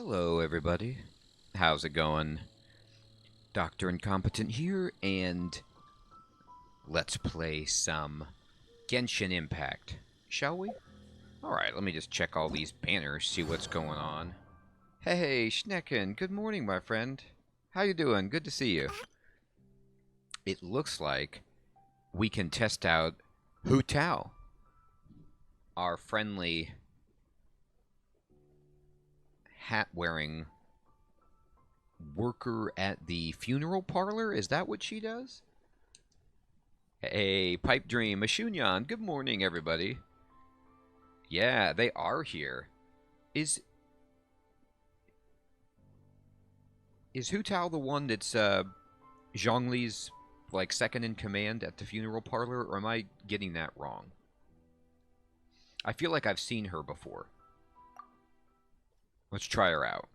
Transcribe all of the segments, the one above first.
Hello, everybody. How's it going? Dr. Incompetent here, and let's play some Genshin Impact, shall we? Alright, let me just check all these banners, see what's going on. Hey, Schnecken, good morning, my friend. How you doing? Good to see you. It looks like we can test out Hu Tao, our friendly hat-wearing worker at the funeral parlor. Is that what she does? Hey, Pipe Dream, Mashunyan, good morning, everybody. Yeah, they are here. Is Hu Tao the one that's Zhongli's like second in command at the funeral parlor, or am I getting that wrong? I feel like I've seen her before. Let's try her out.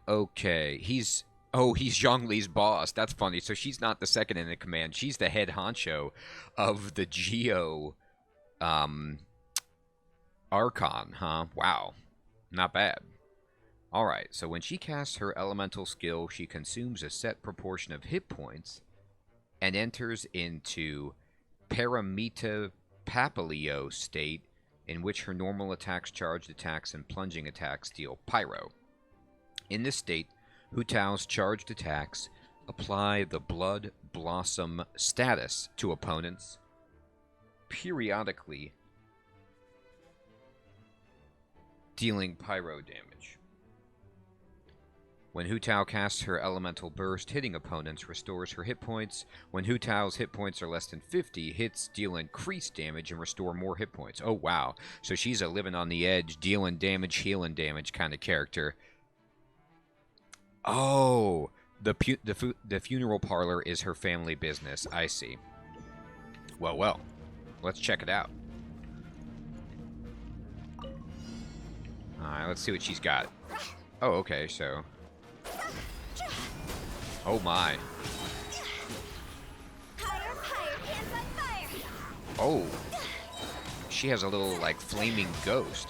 Okay. He's Zhongli's boss. That's funny. So she's not the second in the command. She's the head honcho of the Geo, Archon, huh? Wow. Not bad. Alright, so when she casts her elemental skill, she consumes a set proportion of hit points and enters into Paramita Papilio state, in which her normal attacks, charged attacks, and plunging attacks deal Pyro. In this state, Hu Tao's charged attacks apply the Blood Blossom status to opponents, periodically dealing Pyro damage. When Hu Tao casts her Elemental Burst, hitting opponents restores her hit points. When Hu Tao's hit points are less than 50, hits deal increased damage and restore more hit points. Oh, wow. So she's a living on the edge, dealing damage, healing damage kind of character. Oh, the funeral parlor is her family business. I see. Well. Let's check it out. Alright, let's see what she's got. Oh, okay, so... Oh my. Oh. She has a little, like, flaming ghost.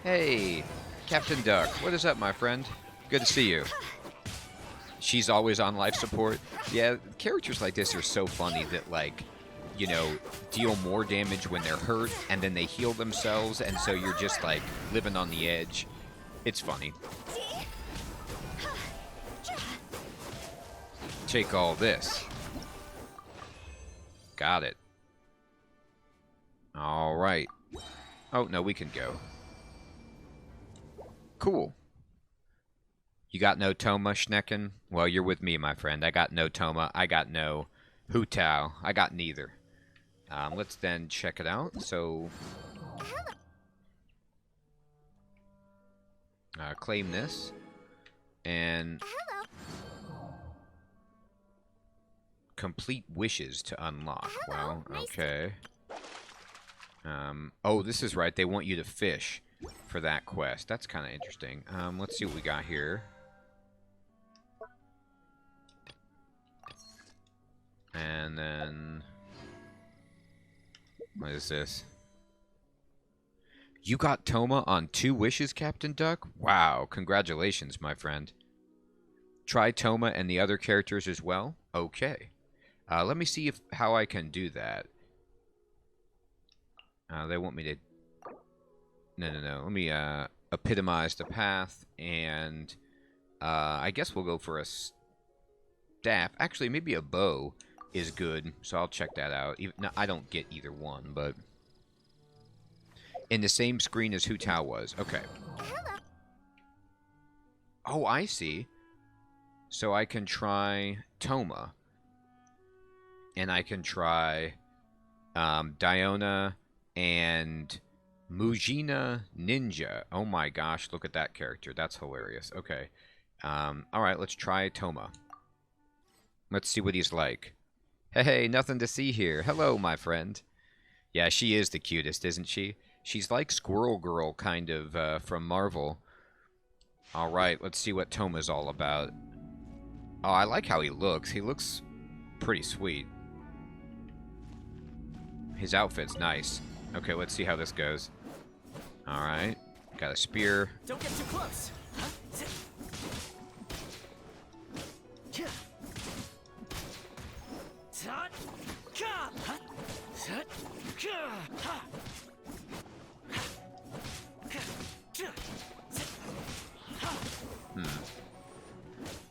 Hey, Captain Duck. What is up, my friend? Good to see you. She's always on life support. Yeah, characters like this are so funny that, like, you know, deal more damage when they're hurt, and then they heal themselves, and so you're just, like, living on the edge. It's funny. Take all this. Got it. Alright. Oh, no, we can go. Cool. You got no Toma, Schnecken? Well, you're with me, my friend. I got no Toma. I got no Hu Tao. I got neither. Let's then check it out. So, claim this. And complete wishes to unlock. Well, okay. Oh, this is right. They want you to fish for that quest. That's kind of interesting. Let's see what we got here. And then... what is this? You got Toma on 2 wishes, Captain Duck? Wow, congratulations, my friend. Try Toma and the other characters as well? Okay. Let me see how I can do that. They want me to... No. Let me epitomize the path, and I guess we'll go for a staff. Actually, maybe a bow is good, so I'll check that out. No, I don't get either one, but... in the same screen as Hu Tao was. Okay. Oh, I see. So I can try Toma. And I can try Diona and Mujina Ninja. Oh my gosh, look at that character. That's hilarious. Okay. Alright, let's try Toma. Let's see what he's like. Hey, nothing to see here. Hello, my friend. Yeah, she is the cutest, isn't she? She's like Squirrel Girl, kind of, from Marvel. Alright, let's see what Toma's all about. Oh, I like how he looks. He looks pretty sweet. His outfit's nice. Okay, let's see how this goes. Alright. Got a spear. Don't get too close.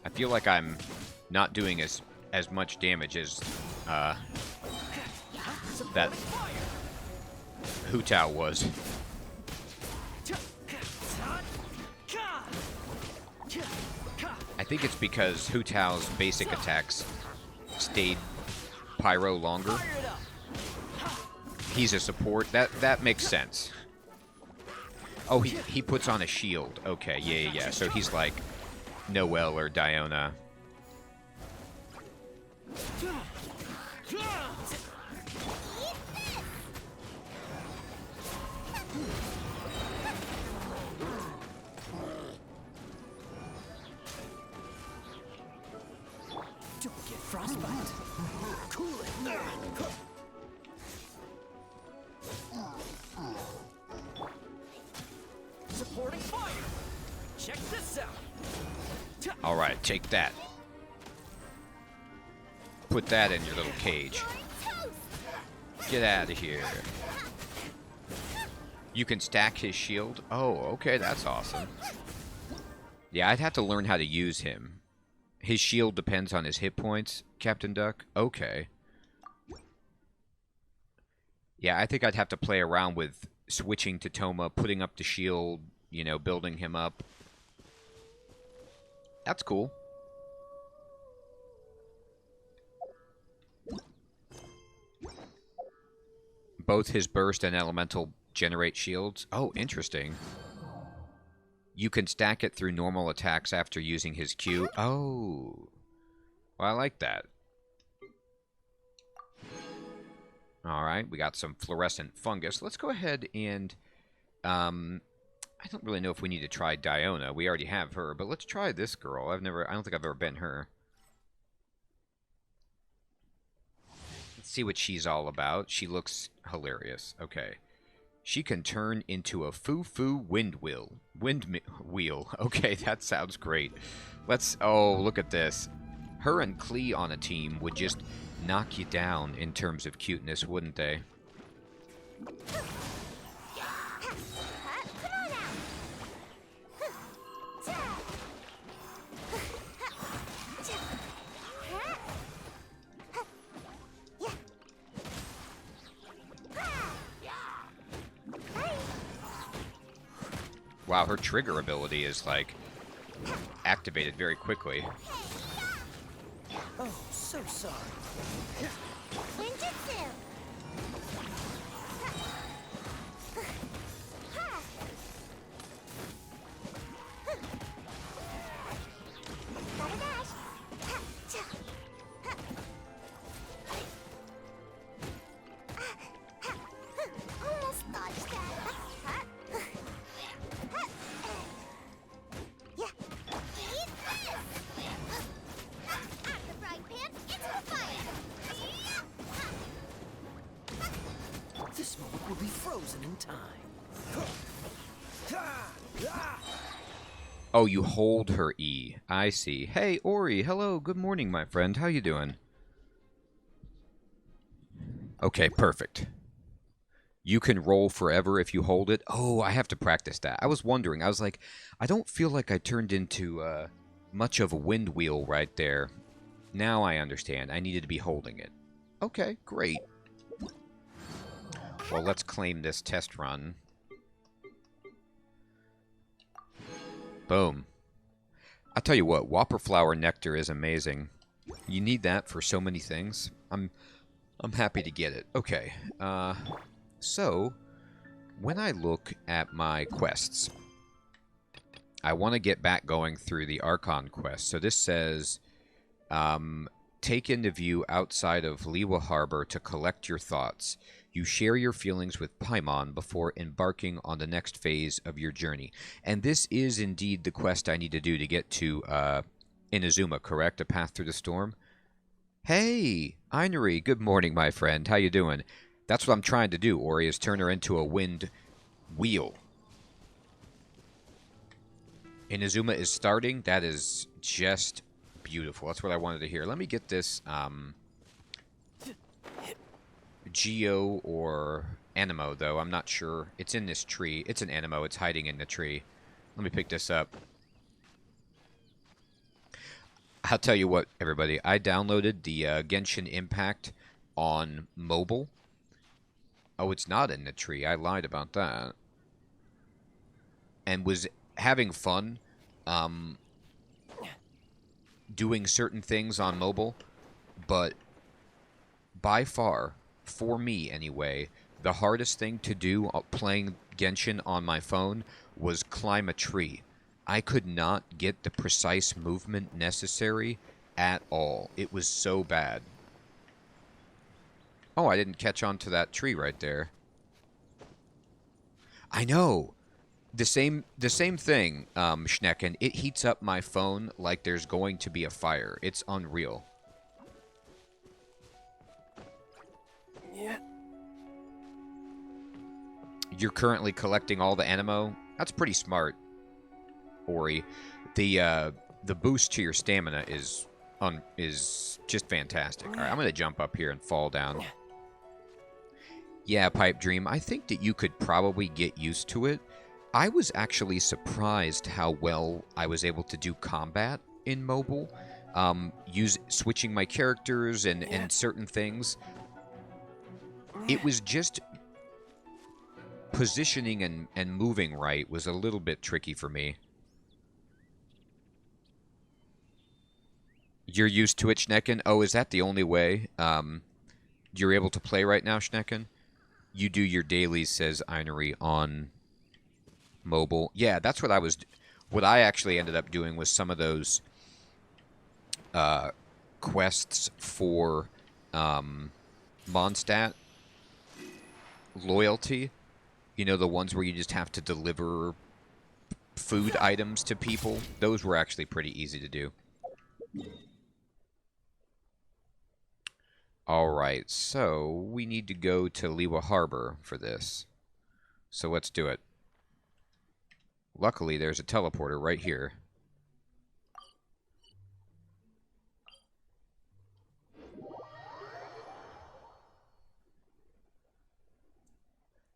I feel like I'm not doing as much damage as that Hu Tao was. I think it's because Hu Tao's basic attacks stayed pyro longer. He's a support. That makes sense. Oh, he puts on a shield. Okay, yeah. So he's like Noelle or Diona. Don't get frostbite. Cool it. Supporting fire. Check this out. All right, take that. Put that in your little cage. Get out of here. You can stack his shield? Oh, okay, that's awesome. Yeah, I'd have to learn how to use him. His shield depends on his hit points, Captain Duck? Okay. Yeah, I think I'd have to play around with switching to Toma, putting up the shield, you know, building him up. That's cool. Both his burst and elemental generate shields. Oh, interesting. You can stack it through normal attacks after using his Q. Oh. Well, I like that. Alright, we got some fluorescent fungus. Let's go ahead and... I don't really know if we need to try Diona. We already have her, but let's try this girl. I don't think I've ever been her. Let's see what she's all about. She looks hilarious. Okay. She can turn into a foo-foo windwheel. Wheel. Okay, that sounds great. Let's... Oh, look at this. Her and Klee on a team would just knock you down in terms of cuteness, wouldn't they? Wow, her trigger ability is, like, activated very quickly. Oh, so sorry. Ninjutsu. Gotta dash. Almost dodged that. Yeah. Eat this. Out the frying pan, into the fire. This moment will be frozen in time. Oh, you hold her E. I see. Hey, Ori. Hello. Good morning, my friend. How you doing? Okay, perfect. You can roll forever if you hold it. Oh, I have to practice that. I was wondering. I was like, I don't feel like I turned into much of a wind wheel right there. Now I understand. I needed to be holding it. Okay, great. Well, let's claim this test run. Boom. I'll tell you what, Whopper Flower Nectar is amazing. You need that for so many things. I'm happy to get it. Okay. So, when I look at my quests, I want to get back going through the Archon quest. So this says, take in the view outside of Liwa Harbor to collect your thoughts. You share your feelings with Paimon before embarking on the next phase of your journey. And this is indeed the quest I need to do to get to Inazuma, correct? A path through the storm? Hey, Einari, good morning, my friend. How you doing? That's what I'm trying to do, Ori, is turn her into a wind wheel. Inazuma is starting. That is just beautiful. That's what I wanted to hear. Let me get this Geo or Anemo, though. I'm not sure. It's in this tree. It's an Anemo. It's hiding in the tree. Let me pick this up. I'll tell you what, everybody. I downloaded the Genshin Impact on mobile. Oh, it's not in the tree. I lied about that. And was having fun doing certain things on mobile, but by far, for me anyway, the hardest thing to do playing Genshin on my phone was climb a tree. I could not get the precise movement necessary at all. It was so bad. Oh, I didn't catch on to that tree right there. I know. The same thing, Schnecken. It heats up my phone like there's going to be a fire. It's unreal. Yeah. You're currently collecting all the Anemo? That's pretty smart, Ori. The boost to your stamina is just fantastic. All right, I'm going to jump up here and fall down. Yeah, Pipe Dream, I think that you could probably get used to it. I was actually surprised how well I was able to do combat in mobile. Switching my characters and certain things. It was just positioning and moving right was a little bit tricky for me. You're used to it, Schnecken? Oh, is that the only way you're able to play right now, Schnecken? You do your dailies, says Einari, on mobile. Yeah, that's what what I actually ended up doing was some of those quests for Mondstadt loyalty. You know, the ones where you just have to deliver food items to people. Those were actually pretty easy to do. Alright, so we need to go to Liwa Harbor for this. So let's do it. Luckily, there's a teleporter right here.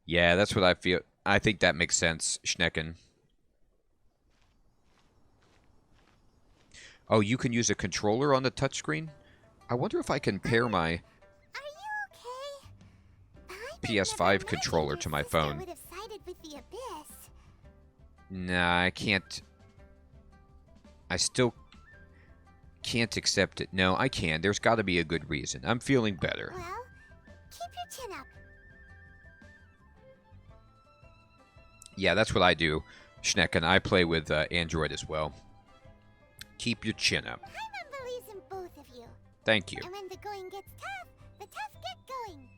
Yeah, that's what I feel. I think that makes sense, Schnecken. Oh, you can use a controller on the touchscreen? I wonder if I can pair my Are you okay? PS5 controller to my phone. Would have sided with the abyss. Nah, I can't. I still can't accept it. No, I can. There's got to be a good reason. I'm feeling better. Well, keep your chin up. Yeah, that's what I do, Schnecken. I play with Android as well. Keep your chin up. Paimon believes in both of you. Thank you. And when the going gets tough, the tough get going.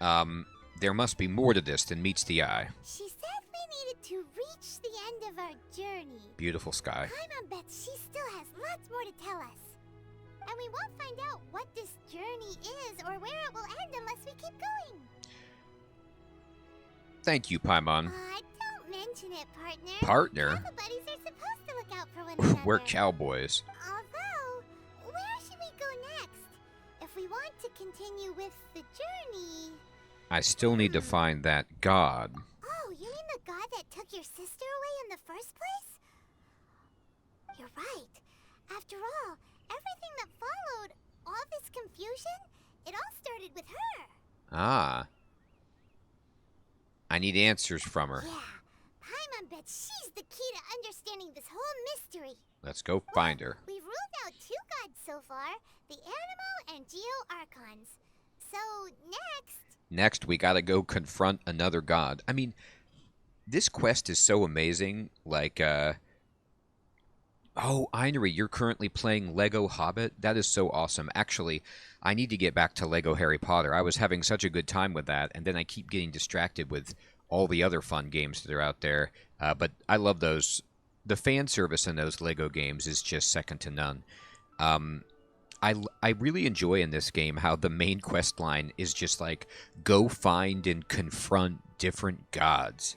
Right? There must be more to this than meets the eye. She said we needed to reach the end of our journey. Beautiful sky. Paimon bets she still has lots more to tell us. And we won't find out what this journey is or where it will end unless we keep going. Thank you, Paimon. Don't mention it, partner. Partner? Travel buddies are supposed to look out for one another. We're cowboys. Although, where should we go next? If we want to continue with the journey... I still need to find that god. Oh, you mean the god that took your sister away in the first place? You're right. After all, everything that followed, all this confusion, it all started with her. Ah. I need answers from her. Yeah, Paimon bets she's the key to understanding this whole mystery. Let's go find her. We've ruled out 2 gods so far, the Anemo and Geo Archons. So, next... Next, we gotta go confront another god. I mean, this quest is so amazing. Like, Oh, Einery, you're currently playing Lego Hobbit? That is so awesome. Actually, I need to get back to Lego Harry Potter. I was having such a good time with that, and then I keep getting distracted with all the other fun games that are out there. But I love those. The fan service in those Lego games is just second to none. Um, I really enjoy in this game how the main quest line is just like, go find and confront different gods.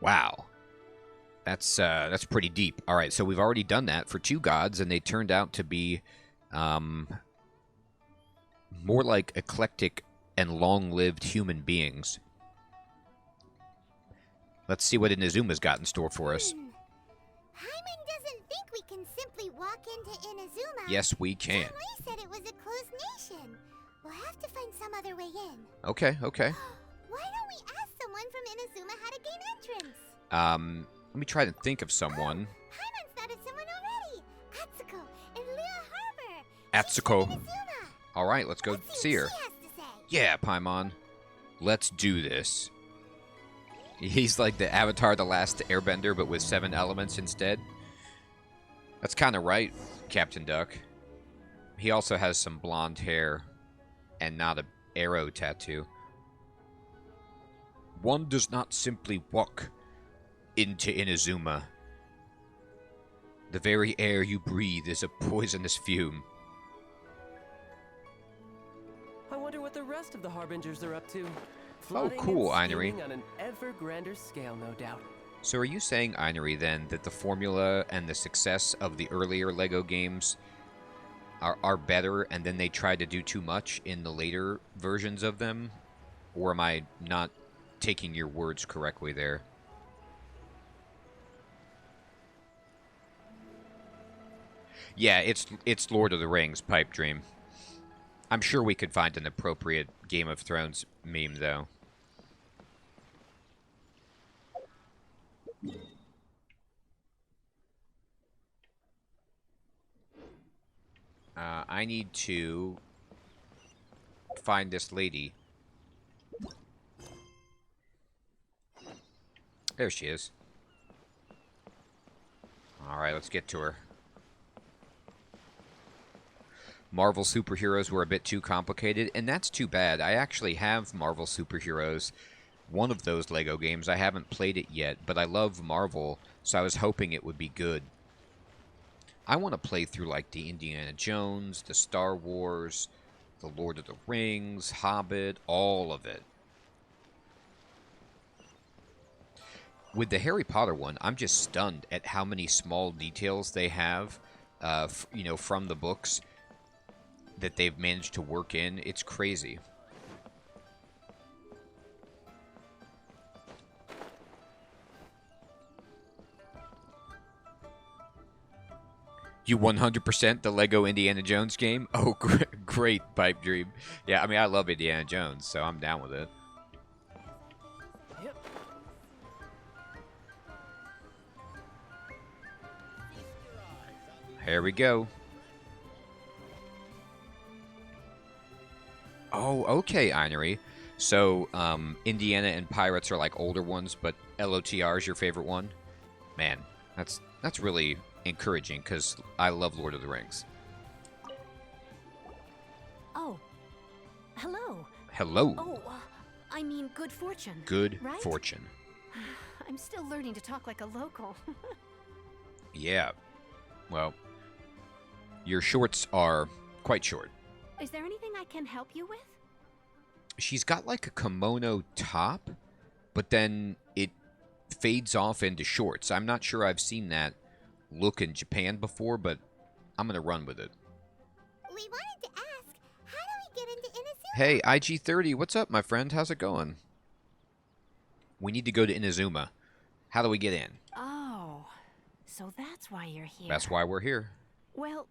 Wow. That's pretty deep. All right, so we've already done that for two gods, and they turned out to be more like eclectic and long-lived human beings. Let's see what Inazuma's got in store for us. Hyman doesn't think we can simply walk into Inazuma. Yes, we can. Lee said it was a closed nation. We'll have to find some other way in. Okay, okay. Why don't we ask someone from Inazuma how to gain entrance? Let me try to think of someone. Hyman thought of someone already. Atsuko in Lea Harbor. Atsuko. She's from Inazuma. All right, let's go Let's see her. what she has to say. Yeah, Paimon. Let's do this. He's like the Avatar The Last Airbender, but with 7 elements instead. That's kind of right, Captain Duck. He also has some blonde hair and not an arrow tattoo. One does not simply walk into Inazuma. The very air you breathe is a poisonous fume. I wonder what the rest of the Harbingers are up to. Oh, Plotting cool, and Einery. scheming on an ever grander scale, no doubt. So are you saying, Einery, then, that the formula and the success of the earlier LEGO games are better, and then they tried to do too much in the later versions of them? Or am I not taking your words correctly there? Yeah, it's Lord of the Rings, Pipe Dream. I'm sure we could find an appropriate Game of Thrones meme, though. I need to find this lady. There she is. Alright, let's get to her. Marvel superheroes were a bit too complicated, and that's too bad. I actually have Marvel superheroes, one of those LEGO games. I haven't played it yet, but I love Marvel, so I was hoping it would be good. I want to play through like the Indiana Jones, the Star Wars, the Lord of the Rings, Hobbit, all of it. With the Harry Potter one, I'm just stunned at how many small details they have, you know, from the books that they've managed to work in. It's crazy. You 100% the Lego Indiana Jones game? Oh, great, Pipe Dream. Yeah, I mean, I love Indiana Jones, so I'm down with it. Yep. Here we go. Oh, okay, Einery. So, Indiana and Pirates are like older ones, but LOTR is your favorite one? Man, that's really encouraging, because I love Lord of the Rings. Oh. Hello. Hello. Oh, I mean good fortune. Good right? fortune. I'm still learning to talk like a local. Yeah. Well, your shorts are quite short. Is there anything I can help you with? She's got like a kimono top, but then it fades off into shorts. I'm not sure I've seen that look in Japan before, but I'm going to run with it. We wanted to ask, how do we get into Inazuma? Hey, IG30, what's up, my friend? How's it going? We need to go to Inazuma. How do we get in? Oh, so that's why you're here. That's why we're here. Well,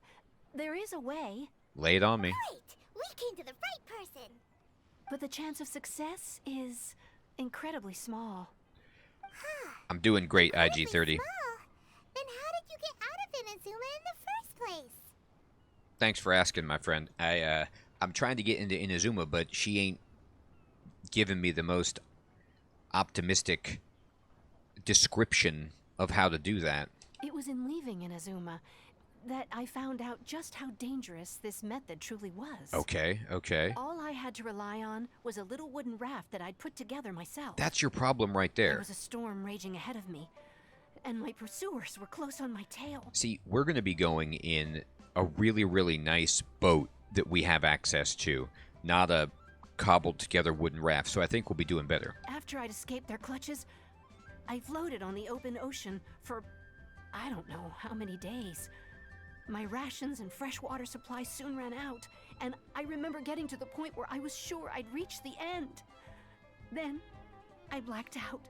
there is a way, Lay it on me. Right, we came to the right person. but the chance of success is incredibly small. I'm doing great, Incredibly IG30. small. Then how did you get out of Inazuma in the first place? Thanks for asking, my friend. I'm trying to get into Inazuma, but she ain't giving me the most optimistic description of how to do that. It was in leaving Inazuma, that I found out just how dangerous this method truly was. Okay, okay. All I had to rely on was a little wooden raft that I'd put together myself. That's your problem right There there. was a storm raging ahead of me, and my pursuers were close on my tail. See, we're going to be going in a really, really nice boat that we have access to, not a cobbled together wooden raft, so I think we'll be doing better. After I'd escaped their clutches, I floated on the open ocean for I don't know how many days. My rations and fresh water supply soon ran out, and I remember getting to the point where I was sure I'd reached the end. Then, I blacked out.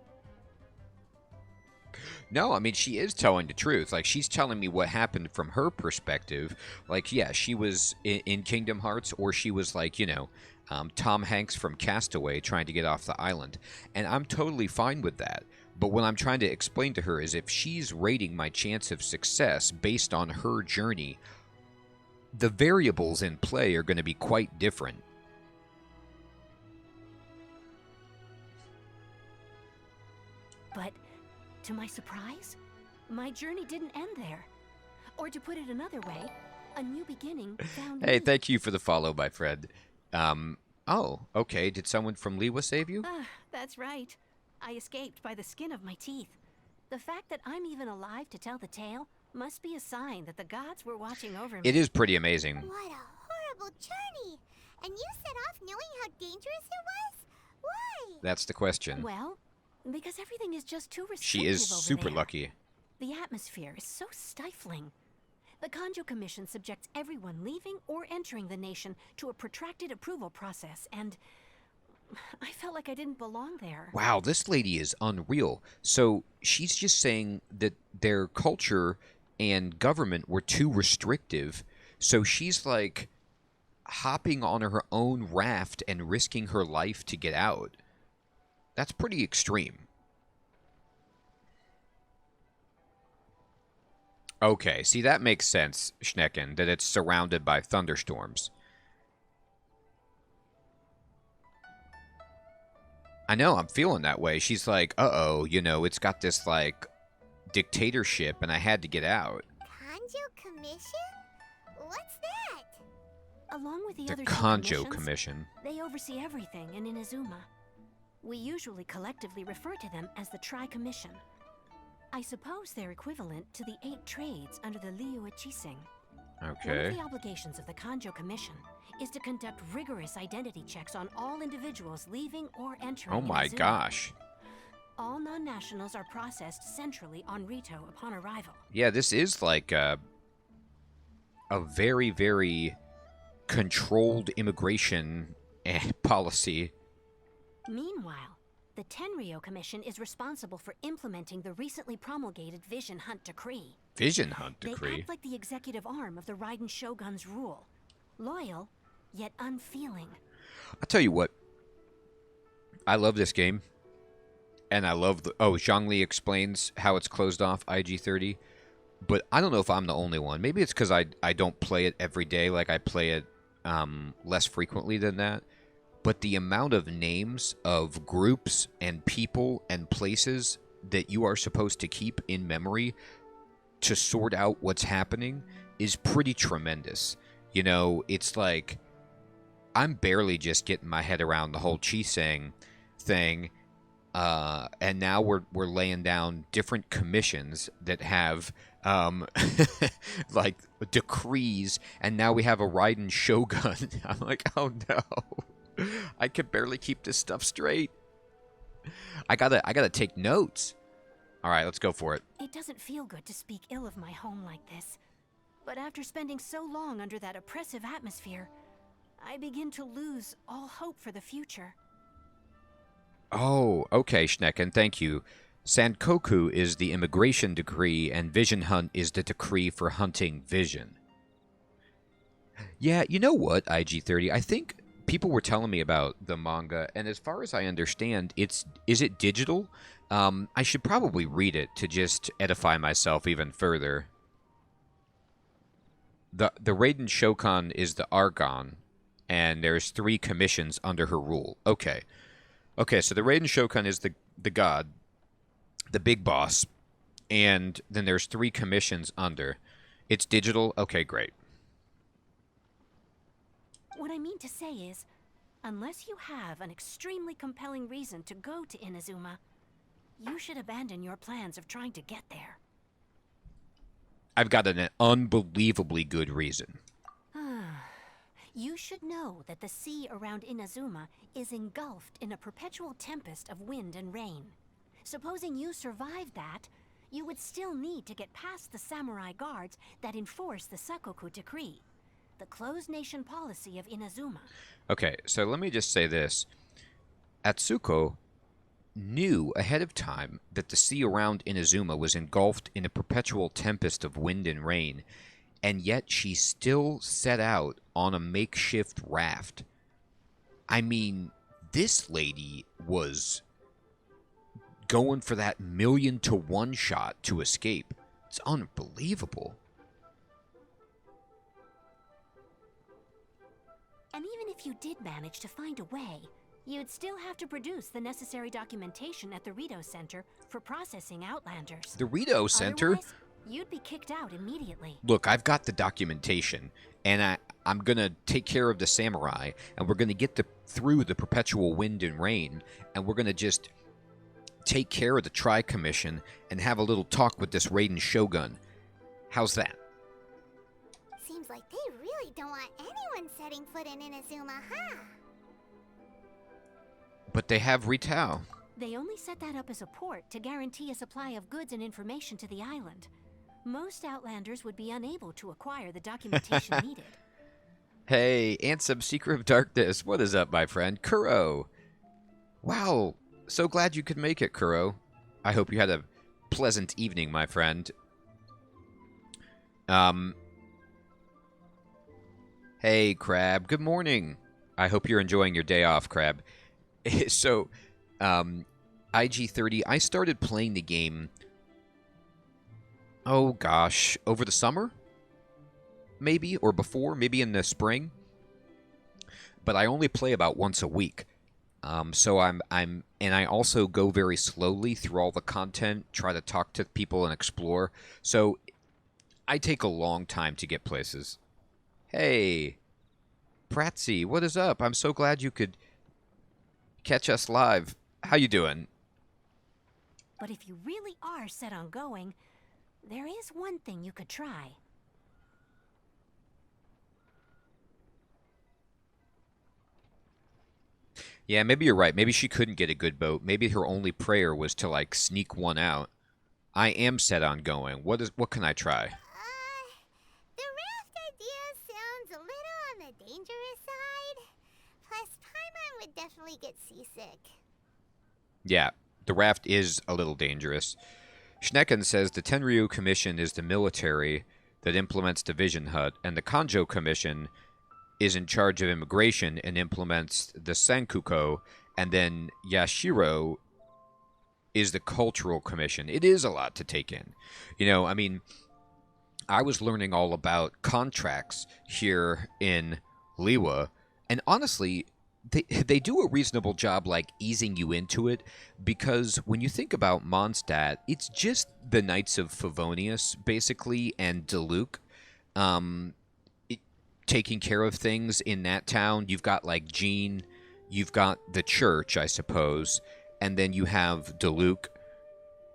No, I mean, she is telling the truth. Like, she's telling me what happened from her perspective. Like, yeah, she was in Kingdom Hearts, or she was like, Tom Hanks from Castaway trying to get off the island. And I'm totally fine with that. But what I'm trying to explain to her is if she's rating my chance of success based on her journey, the variables in play are going to be quite different. But, to my surprise, my journey didn't end there. Or to put it another way, a new beginning found Hey, me. thank you for the follow, my friend. Oh, okay. Did someone from Liwa save you? That's right. I escaped by the skin of my teeth. The fact that I'm even alive to tell the tale must be a sign that the gods were watching over me. It is pretty amazing. What a horrible journey! And you set off knowing how dangerous it was? Why? That's the question. Well, because everything is just too restrictive She is over super there. lucky. The atmosphere is so stifling. The Kanjo Commission subjects everyone leaving or entering the nation to a protracted approval process, and I felt like I didn't belong there. Wow, this lady is unreal. So she's just saying that their culture and government were too restrictive. So she's like hopping on her own raft and risking her life to get out. That's pretty extreme. Okay, see, that makes sense, Schnecken, that it's surrounded by thunderstorms. I know, I'm feeling that way. She's like, uh-oh, it's got this, like, dictatorship, and I had to get out. Kanjo Commission? What's that? Along with the The other two Kanjo commissions, Commission. they oversee everything in Inazuma. We usually collectively refer to them as the Tri-Commission. I suppose they're equivalent to the 8 trades under the Liu Chising. One Okay. of the obligations of the Kanjo Commission is to conduct rigorous identity checks on all individuals leaving or entering Oh my Inazuma. gosh. All non-nationals are processed centrally on Rito upon arrival. Yeah, this is like a very, very controlled immigration policy. Meanwhile, the Tenryo Commission is responsible for implementing the recently promulgated Vision Hunt Decree. Vision Hunt They Decree. act like the executive arm of the Raiden Shogun's rule. Loyal, yet unfeeling. I'll tell you what. I love this game. And I love the... Oh, Zhongli explains how it's closed off, IG-30. But I don't know if I'm the only one. Maybe it's because I don't play it every day. Like, I play it less frequently than that. But the amount of names of groups and people and places that you are supposed to keep in memory to sort out what's happening is pretty tremendous. It's like I'm barely just getting my head around the whole Chisang thing, and now we're laying down different commissions that have like decrees, and now we have a Raiden Shogun. I'm like, oh no. I can barely keep this stuff straight. I gotta take notes. All right, let's go for it. It doesn't feel good to speak ill of my home like this. But after spending so long under that oppressive atmosphere, I begin to lose all hope for the future. Oh, okay, Schnecken, thank you. Sankoku is the immigration decree, and Vision Hunt is the decree for hunting Vision. Yeah, you know what, IG-30? I think people were telling me about the manga, and as far as I understand, is it digital? I should probably read it to just edify myself even further. The Raiden Shokan is the Argon, and there's 3 commissions under her rule. Okay, so the Raiden Shokan is the god, the big boss, and then there's 3 commissions under. It's digital? Okay, great. What I mean to say is, unless you have an extremely compelling reason to go to Inazuma, you should abandon your plans of trying to get there. I've got an unbelievably good reason. You should know that the sea around Inazuma is engulfed in a perpetual tempest of wind and rain. Supposing you survived that, you would still need to get past the samurai guards that enforce the Sakoku Decree, the closed nation policy of Inazuma. Okay, so let me just say this. Atsuko knew ahead of time that the sea around Inazuma was engulfed in a perpetual tempest of wind and rain, and yet she still set out on a makeshift raft. I mean, this lady was going for that 1,000,000-to-1 shot to escape. It's unbelievable. And even if you did manage to find a way, you'd still have to produce the necessary documentation at the Rito Center for processing Outlanders. The Rito Center? Otherwise, you'd be kicked out immediately. Look, I've got the documentation, and I'm going to take care of the samurai, and we're going to get through the perpetual wind and rain, and we're going to just take care of the Tri-Commission and have a little talk with this Raiden Shogun. How's that? Seems like they really don't want anyone setting foot in Inazuma, huh? But they have Ritao. They only set that up as a port to guarantee a supply of goods and information to the island. Most Outlanders would be unable to acquire the documentation needed. Hey, Ansem, Secret of Darkness. What is up, my friend? Kuro. Wow. So glad you could make it, Kuro. I hope you had a pleasant evening, my friend. Hey, Crab. Good morning. I hope you're enjoying your day off, Crab. So, IG30, I started playing the game, oh gosh, over the summer? Maybe, or before, maybe in the spring. But I only play about once a week. So and I also go very slowly through all the content, try to talk to people and explore. So I take a long time to get places. Hey, Pratsy, what is up? I'm so glad you could catch us live. How you doing? But if you really are set on going, there is one thing you could try. Yeah, maybe you're right. Maybe she couldn't get a good boat. Maybe her only prayer was to, like, sneak one out. I am set on going. What can I try? The raft idea sounds a little on the dangerous side. Plus, Paimon would definitely get seasick. Yeah, the raft is a little dangerous. Schnecken says the Tenryu Commission is the military that implements the Vision Hut, and the Kanjo Commission is in charge of immigration and implements the Sankuko, and then Yashiro is the Cultural Commission. It is a lot to take in. You know, I mean, I was learning all about contracts here in Liwa, and honestly, they do a reasonable job, like, easing you into it, because when you think about Mondstadt, it's just the Knights of Favonius, basically, and Diluc, taking care of things in that town. You've got, like, Jean, you've got the church, I suppose, and then you have Diluc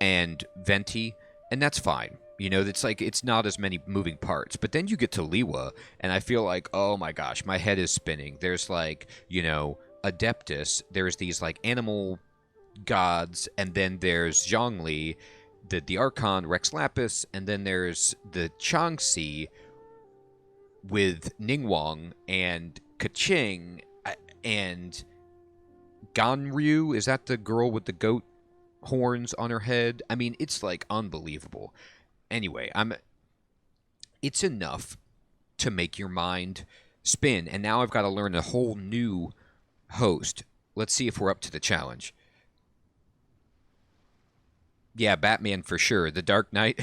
and Venti, and that's fine. You know, it's like, it's not as many moving parts. But then you get to Liwa, and I feel like, oh my gosh, my head is spinning. There's, like, you know, Adeptus. There's these, like, animal gods, and then there's Zhongli, the Archon, Rex Lapis, and then there's the Changxi with Ningguang and Kaching and Ganryu. Is that the girl with the goat horns on her head? I mean, it's, like, unbelievable. Anyway, it's enough to make your mind spin, and now I've got to learn a whole new host. Let's see if we're up to the challenge. Yeah, Batman for sure. The Dark Knight.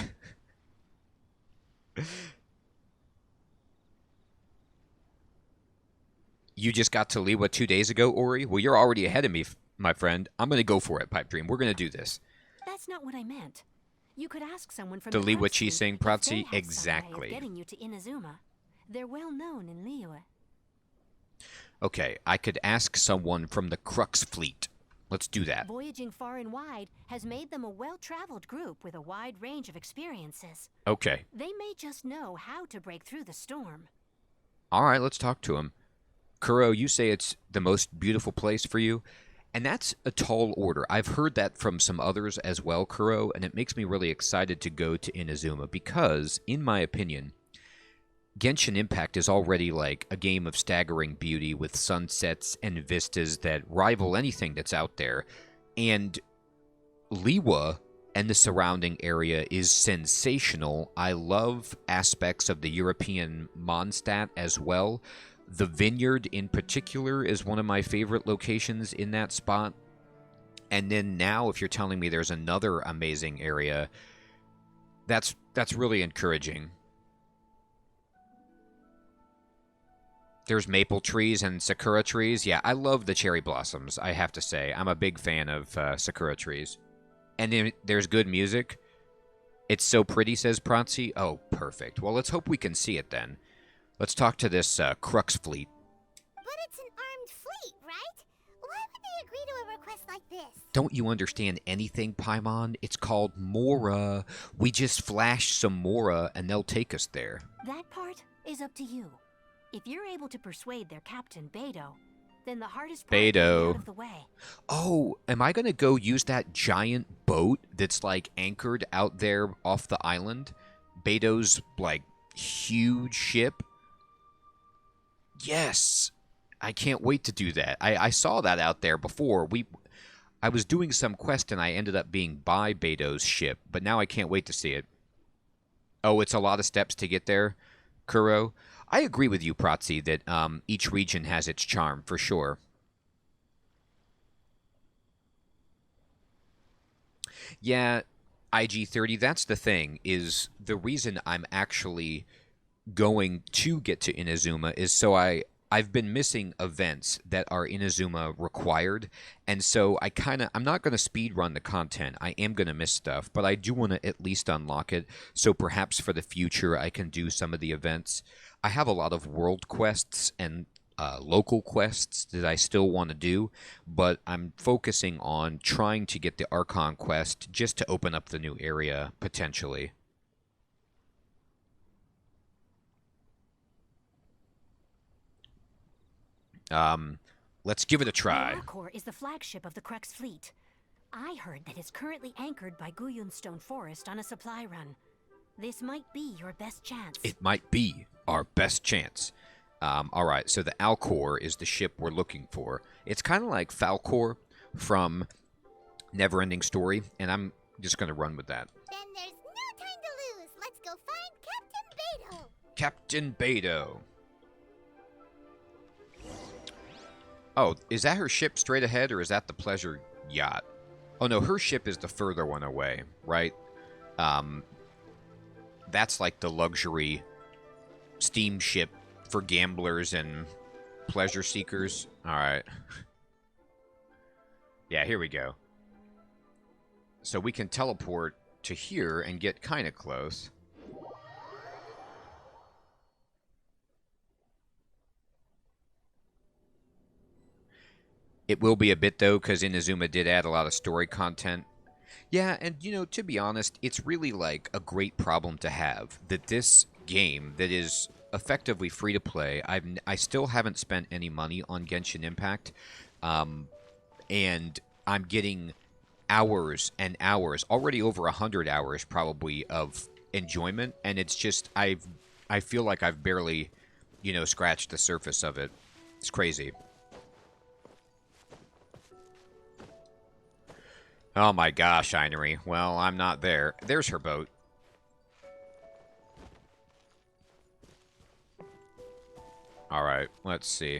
You just got to Liwa 2 days ago, Ori? Well, you're already ahead of me, my friend. I'm going to go for it, Pipe Dream. We're going to do this. That's not what I meant. You could ask someone from The the Liwa Crux Fleet Chising if they Prazi? have some way Exactly. of getting you to Inazuma. They're well known in Liyue. Okay, I could ask someone from the Crux Fleet. Let's do that. Voyaging far and wide has made them a well-traveled group with a wide range of experiences. Okay. They may just know how to break through the storm. All right, let's talk to him. Kuro, you say it's the most beautiful place for you, and that's a tall order. I've heard that from some others as well, Kuro, and it makes me really excited to go to Inazuma because, in my opinion, Genshin Impact is already like a game of staggering beauty with sunsets and vistas that rival anything that's out there. And Liyue and the surrounding area is sensational. I love aspects of the European Mondstadt as well. The vineyard in particular is one of my favorite locations in that spot. And then now if you're telling me there's another amazing area, that's really encouraging. There's maple trees and sakura trees. Yeah, I love the cherry blossoms, I have to say. I'm a big fan of sakura trees. And then there's good music. It's so pretty, says Prazi. Oh, perfect. Well, let's hope we can see it then. Let's talk to this Crux Fleet. But it's an armed fleet, right? Why would they agree to a request like this? Don't you understand anything, Paimon? It's called Mora. We just flash some Mora and they'll take us there. That part is up to you. If you're able to persuade their captain, Beidou, then the hardest part will be out of the way. Oh, am I going to go use that giant boat that's like anchored out there off the island? Beidou's like huge ship? Yes. I can't wait to do that. I saw that out there before. I was doing some quest and I ended up being by Beidou's ship, but now I can't wait to see it. Oh, it's a lot of steps to get there, Kuro. I agree with you, Prazi, that each region has its charm, for sure. Yeah, IG-30, that's the thing, is the reason I'm actually going to get to Inazuma is so I've been missing events that are Inazuma required, and so I'm not going to speed run the content. I am going to miss stuff, but I do want to at least unlock it, so perhaps for the future I can do some of the events. I have a lot of world quests and local quests that I still want to do, but I'm focusing on trying to get the Archon quest just to open up the new area, potentially. Let's give it a try. The Arcor is the flagship of the Crux Fleet. I heard that it's currently anchored by Guyunstone Forest on a supply run. This might be your best chance. It might be our best chance. Alright, so the Alcor is the ship we're looking for. It's kind of like Falcor from Neverending Story, and I'm just going to run with that. Then there's no time to lose. Let's go find Captain Beidou. Captain Beidou. Oh, is that her ship straight ahead, or is that the pleasure yacht? Oh no, her ship is the further one away, right? That's like the luxury steamship for gamblers and pleasure seekers. Alright. Yeah, here we go. So we can teleport to here and get kind of close. It will be a bit, though, because Inazuma did add a lot of story content. Yeah, and, you know, to be honest, it's really, like, a great problem to have. That this game, that is effectively free-to-play, I still haven't spent any money on Genshin Impact, and I'm getting hours and hours, already over 100 hours, probably, of enjoyment, and it's just, I feel like I've barely, you know, scratched the surface of it. It's crazy. Oh my gosh, Einery. Well, I'm not there. There's her boat. Alright, let's see.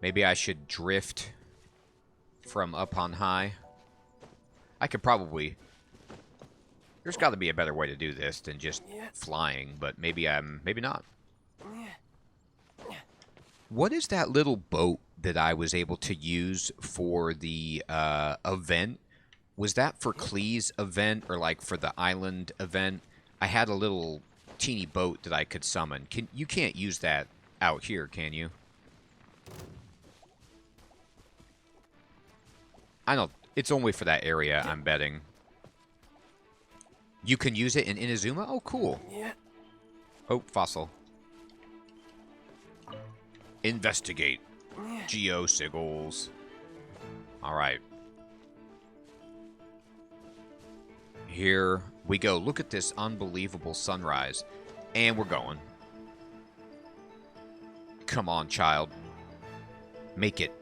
Maybe I should drift from up on high. I could probably... There's got to be a better way to do this than just flying, but maybe not. What is that little boat that I was able to use for the event Was that for Klee's event or like for the island event? I had a little teeny boat that I could summon. You can't use that out here, can you? I don't. It's only for that area, I'm betting. You can use it in Inazuma? Oh, cool. Yeah. Oh, fossil. Investigate. Geosiggles. Alright. Here we go. Look at this unbelievable sunrise. And we're going. Come on, child. Make it.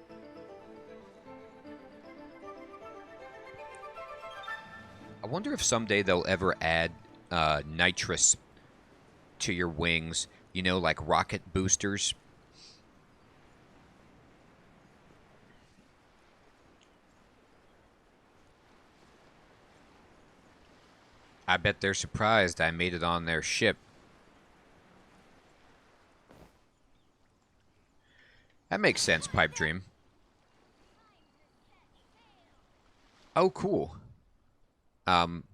I wonder if someday they'll ever add nitrous to your wings. You know, like rocket boosters. I bet they're surprised I made it on their ship. That makes sense, Pipe Dream. Oh, cool.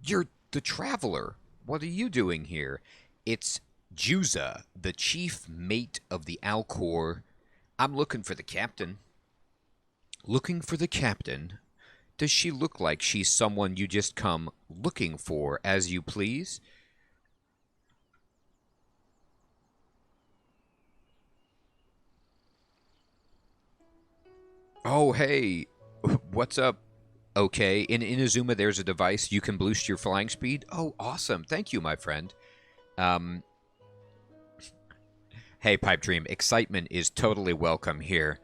You're the Traveler. What are you doing here? It's Juza, the chief mate of the Alcor. I'm looking for the captain. Looking for the captain? Does she look like she's someone you just come looking for as you please? Oh, hey. What's up? Okay, in Inazuma there's a device you can boost your flying speed. Oh, awesome. Thank you, my friend. Hey, Pipe Dream, excitement is totally welcome here.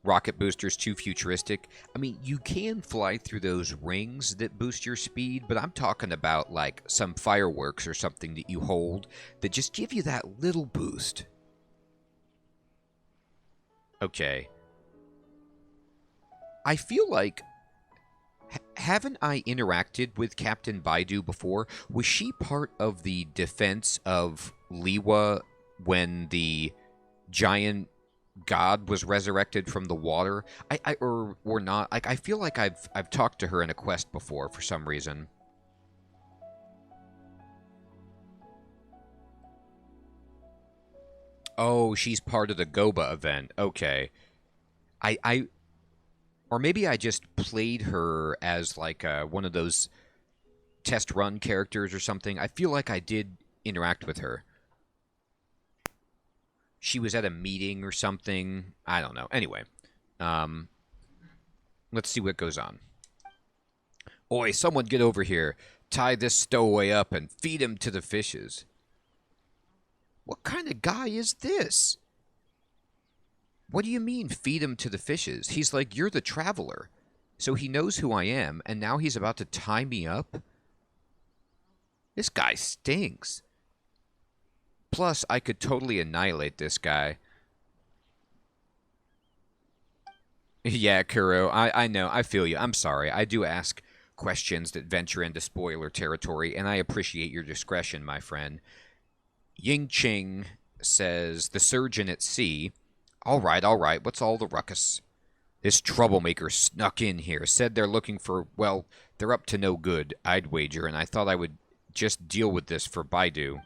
Rocket boosters too futuristic. I mean, you can fly through those rings that boost your speed, but I'm talking about like some fireworks or something that you hold that just give you that little boost. Okay. I feel like... haven't I interacted with Captain Baidu before? Was she part of the defense of Liwa when the giant god was resurrected from the water? Or not? Like, I feel like I've talked to her in a quest before for some reason. Oh, she's part of the Goba event. Okay. Or maybe I just played her as like one of those test run characters or something. I feel like I did interact with her. She was at a meeting or something. I don't know. Anyway, let's see what goes on. Oi, someone get over here. Tie this stowaway up and feed him to the fishes. What kind of guy is this? What do you mean, feed him to the fishes? He's like, you're the Traveler. So he knows who I am, and now he's about to tie me up? This guy stinks. Plus, I could totally annihilate this guy. Yeah, Kuro, I know, I feel you. I'm sorry. I do ask questions that venture into spoiler territory, and I appreciate your discretion, my friend. Ying Ching says, the surgeon at sea. All right, what's all the ruckus? This troublemaker snuck in here, said they're looking for, well, they're up to no good, I'd wager, and I thought I would just deal with this for Baidu.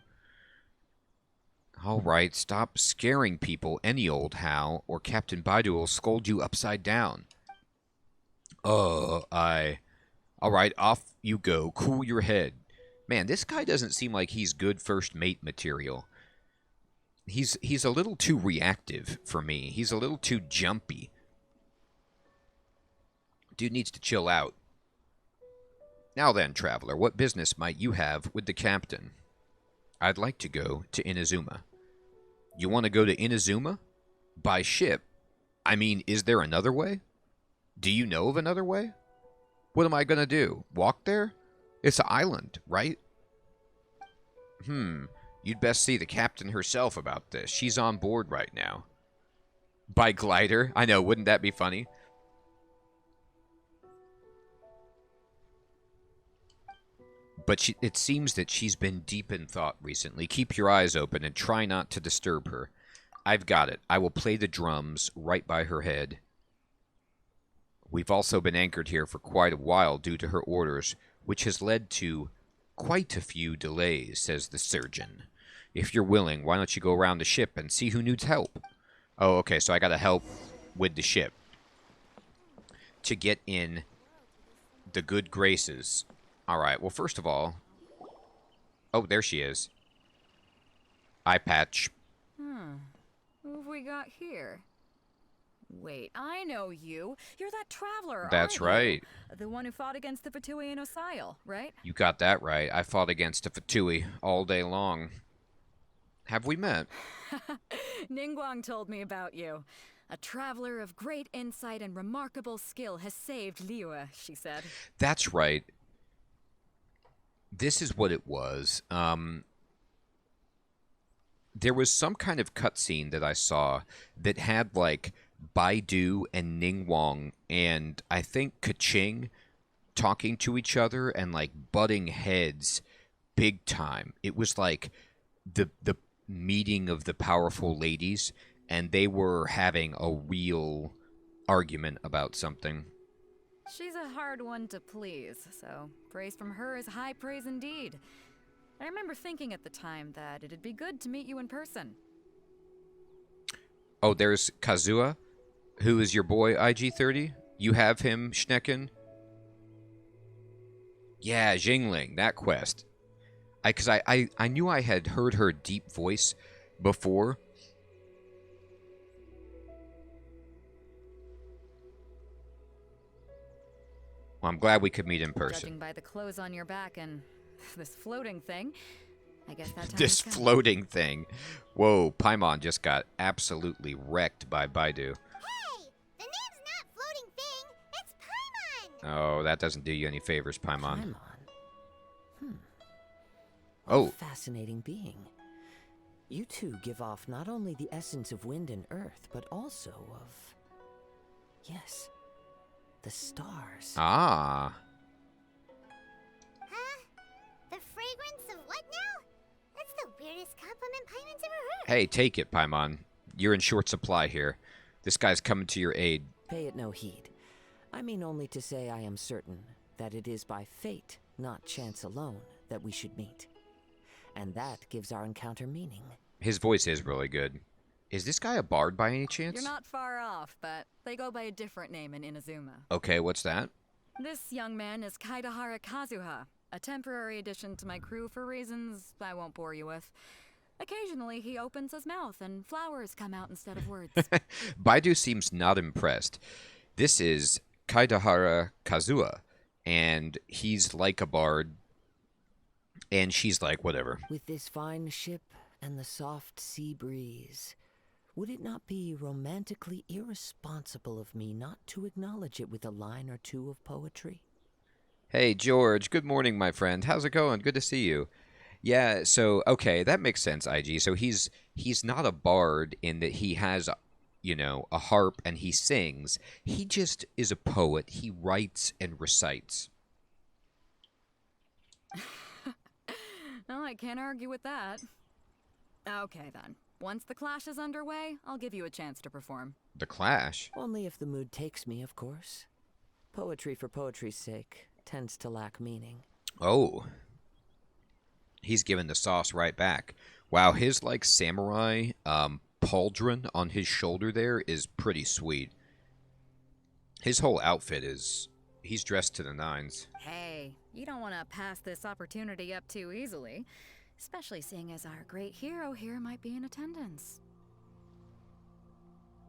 All right, stop scaring people any old how, or Captain Baidu will scold you upside down. All right, off you go, cool your head. Man, this guy doesn't seem like he's good first mate material. He's a little too reactive for me. He's a little too jumpy. Dude needs to chill out. Now then, Traveler, what business might you have with the captain? I'd like to go to Inazuma. You want to go to Inazuma? By ship? I mean, is there another way? Do you know of another way? What am I going to do? Walk there? It's an island, right? You'd best see the captain herself about this. She's on board right now. By glider? I know, wouldn't that be funny? But it seems that she's been deep in thought recently. Keep your eyes open and try not to disturb her. I've got it. I will play the drums right by her head. We've also been anchored here for quite a while due to her orders, which has led to quite a few delays, says the surgeon. If you're willing, why don't you go around the ship and see who needs help? Oh, okay, so I gotta help with the ship to get in the good graces. Alright, well, first of all... Oh, there she is. Eye patch. Who have we got here? Wait, I know you. You're that traveler, That's aren't you? right. The one who fought against the Fatui and Osile, right? You got that right. I fought against a Fatui all day long. Have we met? Ningguang told me about you. A traveler of great insight and remarkable skill has saved Liyue, she said. That's right. This is what it was. There was some kind of cutscene that I saw that had, like, Baidu and Ningguang and I think Kaching talking to each other and, like, butting heads big time. It was like the meeting of the powerful ladies, and they were having a real argument about something. She's a hard one to please, so praise from her is high praise indeed. I remember thinking at the time that it'd be good to meet you in person. Oh, there's Kazuha, who is your boy IG-30. You have him, Schnecken? Yeah, Jingling, that quest. Because I knew I had heard her deep voice before. Well, I'm glad we could meet in person. Judging by the clothes on your back and this floating thing, I guess that time This has come. floating thing. Whoa, Paimon just got absolutely wrecked by Baidu. Hey! The name's not Floating Thing, it's Paimon! Oh, that doesn't do you any favors, Paimon. Paimon. Oh, Fascinating being. You two give off not only the essence of wind and earth, but also of... Yes, the stars. ah. Huh? The fragrance of what now? That's the weirdest compliment Paimon's ever heard. Hey, take it, Paimon. You're in short supply here. This guy's coming to your aid. Pay it no heed. I mean only to say I am certain that it is by fate, not chance alone, that we should meet. And that gives our encounter meaning. His voice is really good. Is this guy a bard by any chance? You're not far off, but they go by a different name in Inazuma. Okay, what's that? This young man is Kaidahara Kazuha, a temporary addition to my crew for reasons I won't bore you with. Occasionally, he opens his mouth and flowers come out instead of words. Baidu seems not impressed. This is Kaidahara Kazuha, and he's like a bard, and she's like, whatever. With this fine ship and the soft sea breeze, would it not be romantically irresponsible of me not to acknowledge it with a line or two of poetry? Hey, George. Good morning, my friend. How's it going? Good to see you. Yeah, so, okay, that makes sense, IG. So he's not a bard in that he has, a harp and he sings. He just is a poet. He writes and recites. No, I can't argue with that. Okay, then. Once the clash is underway, I'll give you a chance to perform. The Clash? Only if the mood takes me, of course. Poetry for poetry's sake tends to lack meaning. Oh. He's giving the sauce right back. Wow, his, samurai pauldron on his shoulder there is pretty sweet. His whole outfit is... He's dressed to the nines. Hey, you don't want to pass this opportunity up too easily. Especially seeing as our great hero here might be in attendance.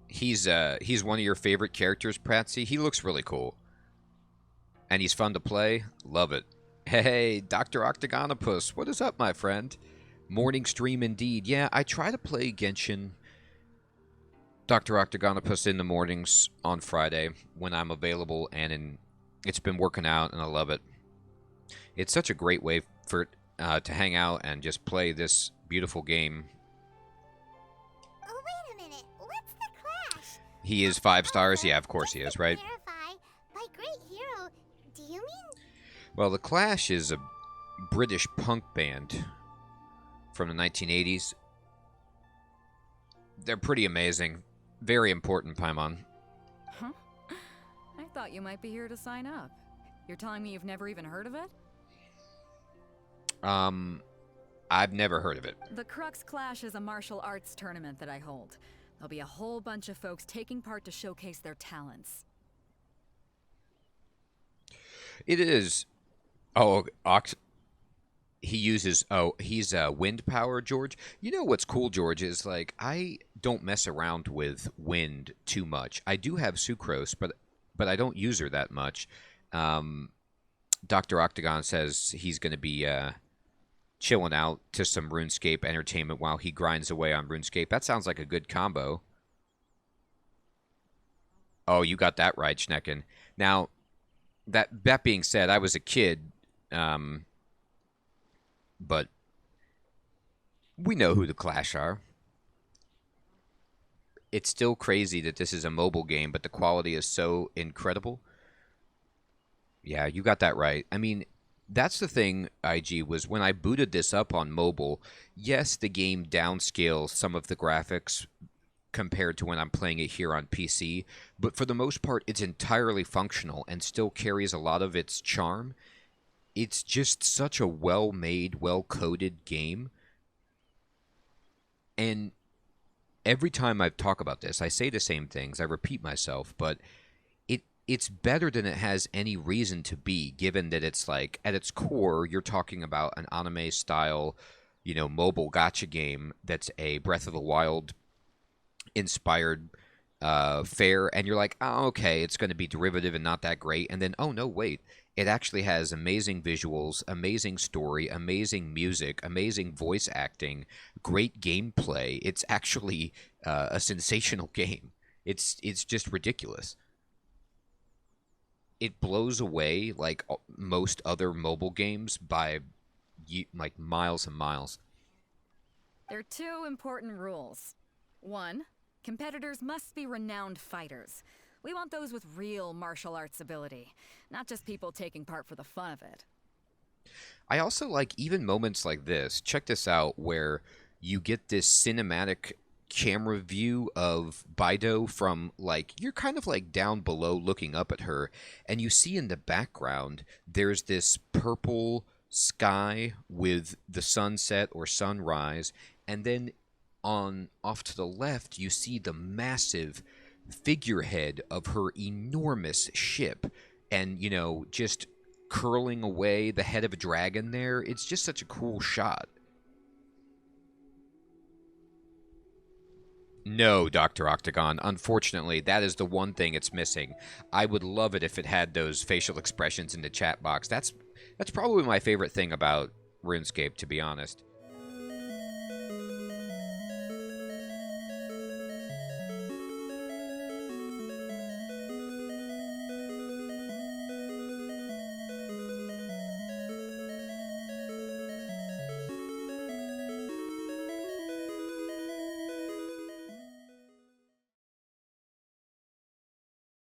He's one of your favorite characters, Pratsy. He looks really cool. And he's fun to play. Love it. Hey, Dr. Octagonopus, what is up, my friend? Morning stream indeed. Yeah, I try to play Genshin Dr. Octagonopus in the mornings on Friday when I'm available, and it's been working out, and I love it. It's such a great way for to hang out and just play this beautiful game. Oh, wait a minute. What's the Clash? He is 5 stars? Yeah, of course he is, right? Clarify, by great hero, do you mean... Well, The Clash is a British punk band from the 1980s. They're pretty amazing. Very important, Paimon. Huh? I thought you might be here to sign up. You're telling me you've never even heard of it? I've never heard of it. The Crux Clash is a martial arts tournament that I hold. There'll be a whole bunch of folks taking part to showcase their talents. It is. Oh, he uses. Oh, he's wind power, George. You know what's cool, George, is like I don't mess around with wind too much. I do have sucrose, but I don't use her that much. Dr. Octagon says he's going to be chilling out to some RuneScape entertainment while he grinds away on RuneScape. That sounds like a good combo. Oh, you got that right, Schnecken. Now, that being said, I was a kid, but we know who the Clash are. It's still crazy that this is a mobile game, but the quality is so incredible. Yeah, you got that right. I mean, that's the thing, IG, was when I booted this up on mobile, yes, the game downscales some of the graphics compared to when I'm playing it here on PC, but for the most part, it's entirely functional and still carries a lot of its charm. It's just such a well-made, well-coded game. And every time I talk about this, I say the same things, I repeat myself, but it's better than it has any reason to be, given that it's like, at its core, you're talking about an anime-style, mobile gacha game that's a Breath of the Wild inspired fare, and you're like, oh, okay, it's going to be derivative and not that great, and then, oh, no, wait, it actually has amazing visuals, amazing story, amazing music, amazing voice acting, great gameplay. It's actually a sensational game. It's just ridiculous. It blows away like most other mobile games by like miles and miles. There are two important rules. One, competitors must be renowned fighters. We want those with real martial arts ability, not just people taking part for the fun of it. I also like even moments like this. Check this out, where you get this cinematic camera view of Baido from, like, you're kind of like down below looking up at her, and you see in the background there's this purple sky with the sunset or sunrise, and then off to the left you see the massive figurehead of her enormous ship, and just curling away the head of a dragon there. It's just such a cool shot. No, Dr. Octagon. Unfortunately, that is the one thing it's missing. I would love it if it had those facial expressions in the chat box. That's probably my favorite thing about RuneScape, to be honest.